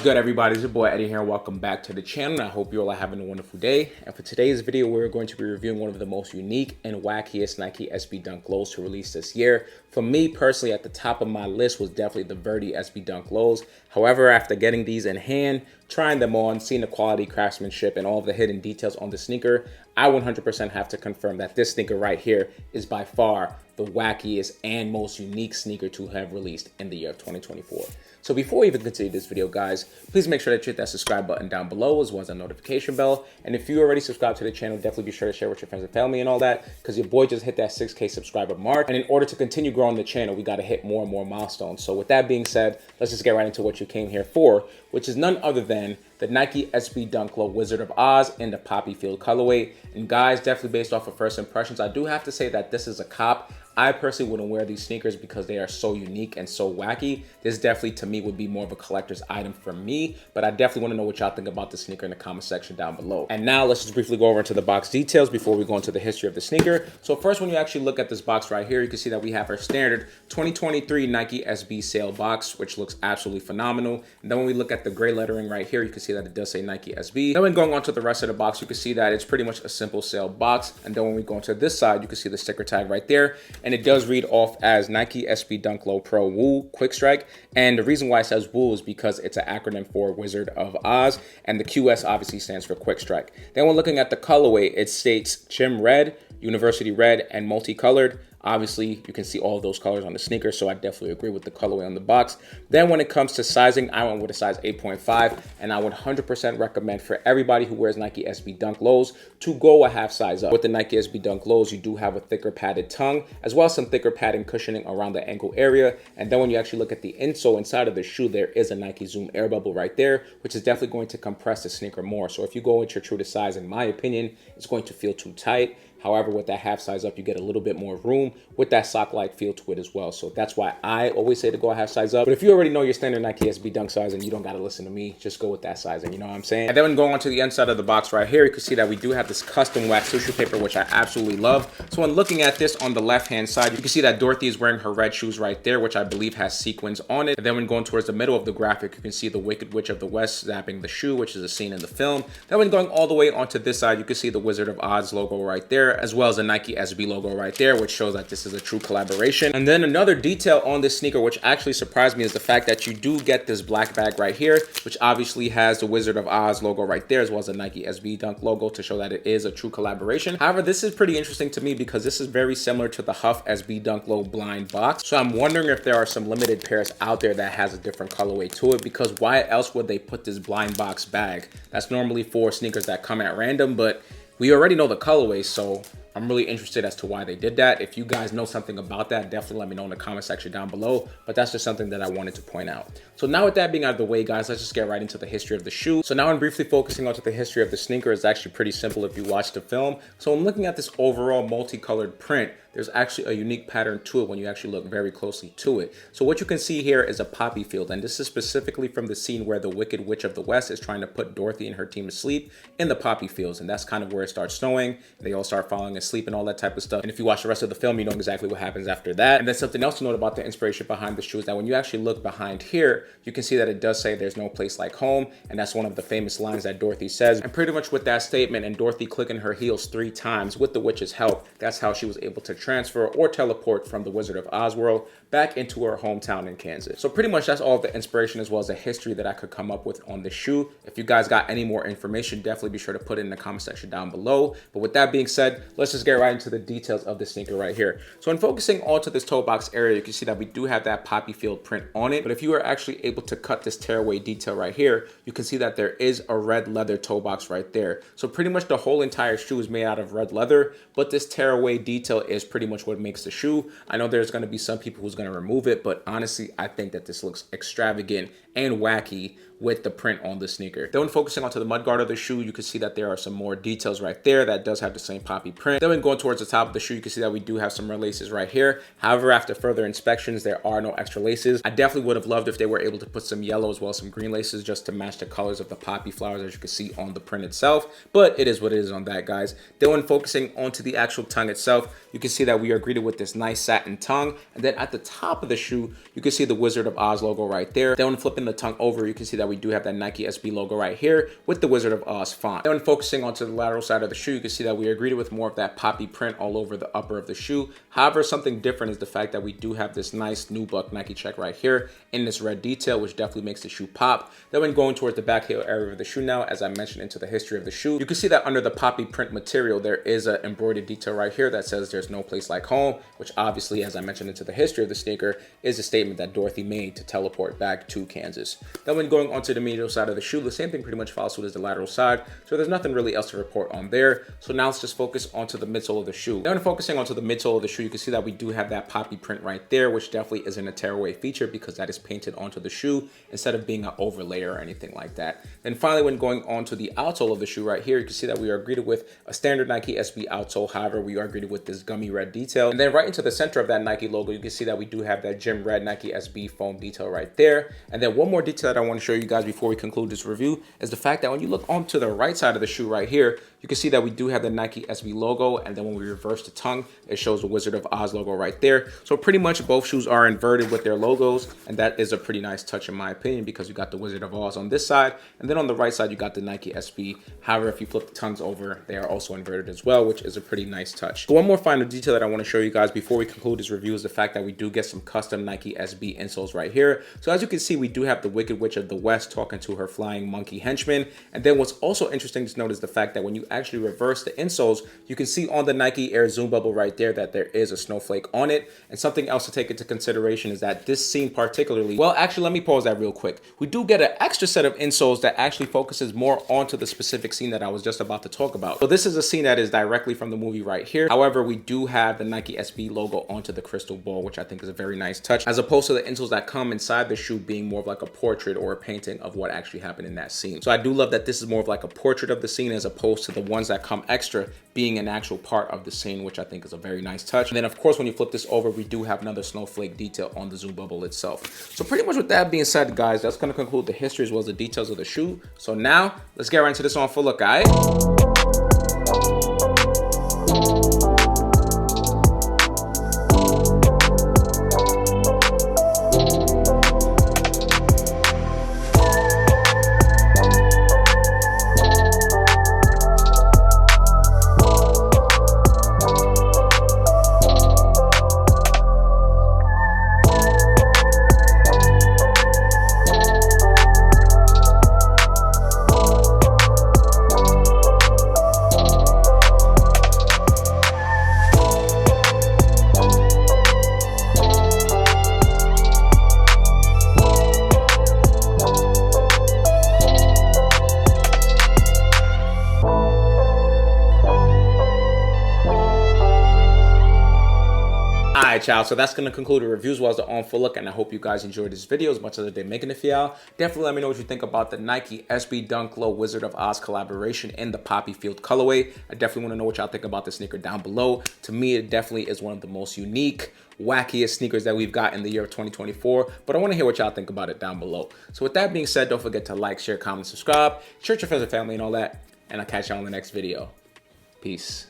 good, everybody? It's your boy Eddie here, and welcome back to the channel. I hope you all are having a wonderful day. And for today's video, we're going to be reviewing one of the most unique and wackiest Nike SB Dunk Lows to release this year. For me personally, at the top of my list was definitely the Verdi SB Dunk Lows. However, after getting these in hand, trying them on, seeing the quality, craftsmanship, and all of the hidden details on the sneaker, I 100% have to confirm that this sneaker right here is by far the wackiest and most unique sneaker to have released in the year of 2024. So before we even continue this video, guys, please make sure that you hit that subscribe button down below as well as that notification bell. And if you already subscribed to the channel, definitely be sure to share with your friends and family and all that, because your boy just hit that 6K subscriber mark. And in order to continue growing the channel, we got to hit more and more milestones. So with that being said, let's just get right into what you came here for, which is none other than the Nike SB Dunk Low Wizard of Oz in the Poppy Field colorway. And guys, definitely based off of first impressions, I do have to say that this is a cop. I personally wouldn't wear these sneakers because they are so unique and so wacky. This definitely, to me, would be more of a collector's item for me, but I definitely want to know what y'all think about the sneaker in the comment section down below. And now let's just briefly go over into the box details before we go into the history of the sneaker. So first, when you actually look at this box right here, you can see that we have our standard 2023 Nike SB sale box, which looks absolutely phenomenal. And then when we look at the gray lettering right here, you can see that it does say Nike SB. Then when going on to the rest of the box, you can see that it's pretty much a simple sale box. And then when we go into this side, you can see the sticker tag right there. And it does read off as Nike SB Dunk Low Pro Woo Quick Strike. And the reason why it says Woo is because it's an acronym for Wizard of Oz. And the QS obviously stands for Quick Strike. Then when looking at the colorway, it states Gym Red, University Red, and multicolored. Obviously, you can see all of those colors on the sneaker, so I definitely agree with the colorway on the box. Then when it comes to sizing, I went with a size 8.5, and I would 100% recommend for everybody who wears Nike SB Dunk Lows to go a half size up. With the Nike SB Dunk Lows, you do have a thicker padded tongue, as well as some thicker padding cushioning around the ankle area. And then when you actually look at the insole inside of the shoe, there is a Nike Zoom air bubble right there, which is definitely going to compress the sneaker more. So if you go with your true to size, in my opinion, it's going to feel too tight. However, with that half size up, you get a little bit more room with that sock-like feel to it as well. So that's why I always say to go a half size up. But if you already know your standard Nike SB Dunk size and you don't got to listen to me, just go with that sizing, you know what I'm saying? And then when going on to the inside of the box right here, you can see that we do have this custom wax tissue paper, which I absolutely love. So when looking at this on the left-hand side, you can see that Dorothy is wearing her red shoes right there, which I believe has sequins on it. And then when going towards the middle of the graphic, you can see the Wicked Witch of the West zapping the shoe, which is a scene in the film. Then when going all the way onto this side, you can see the Wizard of Oz logo right there, as well as the Nike SB logo right there, which shows that this is a true collaboration. And then another detail on this sneaker, which actually surprised me, is the fact that you do get this black bag right here, which obviously has the Wizard of Oz logo right there, as well as the Nike SB Dunk logo to show that it is a true collaboration. However, this is pretty interesting to me because this is very similar to the Huff SB Dunk Low blind box. So I'm wondering if there are some limited pairs out there that has a different colorway to it, because why else would they put this blind box bag? That's normally for sneakers that come at random, but we already know the colorway, so I'm really interested as to why they did that. If you guys know something about that, definitely let me know in the comment section down below. But that's just something that I wanted to point out. So now with that being out of the way, guys, let's just get right into the history of the shoe. So now I'm briefly focusing onto the history of the sneaker. It's actually pretty simple if you watch the film. So I'm looking at this overall multicolored print. There's actually a unique pattern to it when you actually look very closely to it. So what you can see here is a poppy field, and this is specifically from the scene where the Wicked Witch of the West is trying to put Dorothy and her team to sleep in the poppy fields, and that's kind of where it starts snowing. They all start falling asleep and all that type of stuff. And if you watch the rest of the film, you know exactly what happens after that. And then something else to note about the inspiration behind the shoe is that when you actually look behind here, you can see that it does say there's no place like home, and that's one of the famous lines that Dorothy says. And pretty much with that statement and Dorothy clicking her heels 3 times with the witch's help, that's how she was able to transfer or teleport from the Wizard of Oz world back into her hometown in Kansas. So pretty much that's all of the inspiration as well as the history that I could come up with on the shoe. If you guys got any more information, definitely be sure to put it in the comment section down below. But with that being said, let's just get right into the details of the sneaker right here. So in focusing onto this toe box area, you can see that we do have that poppy field print on it. But if you are actually able to cut this tearaway detail right here, you can see that there is a red leather toe box right there. So pretty much the whole entire shoe is made out of red leather, but this tearaway detail is pretty much what makes the shoe. I know there's going to be some people who's going to remove it, but honestly, I think that this looks extravagant and wacky with the print on the sneaker. Then when focusing onto the mudguard of the shoe, you can see that there are some more details right there that does have the same poppy print. Then when going towards the top of the shoe, you can see that we do have some more laces right here. However, after further inspections, there are no extra laces. I definitely would have loved if they were able to put some yellow as well as some green laces just to match the colors of the poppy flowers, as you can see on the print itself. But it is what it is on that, guys. Then when focusing onto the actual tongue itself, you can see that we are greeted with this nice satin tongue. And then at the top of the shoe, you can see the Wizard of Oz logo right there. Then when flipping the tongue over, you can see that we do have that Nike SB logo right here with the Wizard of Oz font. Then when focusing onto the lateral side of the shoe, you can see that we are greeted with more of that poppy print all over the upper of the shoe. However, something different is the fact that we do have this nice nubuck Nike check right here in this red detail, which definitely makes the shoe pop. Then when going towards the back heel area of the shoe now, as I mentioned into the history of the shoe, you can see that under the poppy print material, there is an embroidered detail right here that says there's no place like home, which obviously, as I mentioned into the history of the sneaker, is a statement that Dorothy made to teleport back to Kansas. Then when going onto the medial side of the shoe, the same thing pretty much follows suit as the lateral side. So there's nothing really else to report on there. So now let's just focus onto the midsole of the shoe. Now when focusing onto the midsole of the shoe, you can see that we do have that poppy print right there, which definitely isn't a tearaway feature because that is painted onto the shoe instead of being an overlay or anything like that. Then finally, when going onto the outsole of the shoe right here, you can see that we are greeted with a standard Nike SB outsole. However, we are greeted with this gummy red detail. And then right into the center of that Nike logo, you can see that we do have that gym red Nike SB foam detail right there. And then one more detail that I want to show you guys before we conclude this review is the fact that when you look onto the right side of the shoe right here, you can see that we do have the Nike SB logo. And then when we reverse the tongue, it shows the Wizard of Oz logo right there. So pretty much both shoes are inverted with their logos. And that is a pretty nice touch in my opinion, because you got the Wizard of Oz on this side. And then on the right side, you got the Nike SB. However, if you flip the tongues over, they are also inverted as well, which is a pretty nice touch. So one more final detail that I want to show you guys before we conclude this review is the fact that we do get some custom Nike SB insoles right here. So as you can see, we do have the Wicked Witch of the West talking to her flying monkey henchman. And then what's also interesting to note is the fact that when you actually reverse the insoles, you can see on the Nike Air Zoom Bubble right there that there is a snowflake on it. And something else to take into consideration is that this scene particularly, well, actually, let me pause that real quick. We do get an extra set of insoles that actually focuses more onto the specific scene that I was just about to talk about. So this is a scene that is directly from the movie right here. However, we do have the Nike SB logo onto the crystal ball, which I think is a very nice touch, as opposed to the insoles that come inside the shoe being more of like a portrait or a painting of what actually happened in that scene. So I do love that this is more of like a portrait of the scene as opposed to the ones that come extra being an actual part of the scene, which I think is a very nice touch. And then of course, when you flip this over, we do have another snowflake detail on the Zoom Bubble itself. So pretty much with that being said, guys, that's going to conclude the history as well as the details of the shoe. So now let's get right into this on full look, guys. Alright, y'all, so that's going to conclude the review as well as the on full look, and I hope you guys enjoyed this video as much as I did making it for y'all. Definitely let me know what you think about the Nike SB Dunk Low Wizard of Oz collaboration in the Poppy Field colorway. I definitely want to know what y'all think about the sneaker down below. To me, it definitely is one of the most unique, wackiest sneakers that we've got in the year of 2024, but I want to hear what y'all think about it down below. So with that being said, don't forget to like, share, comment, subscribe, share with your friends and family and all that, and I'll catch y'all on the next video. Peace.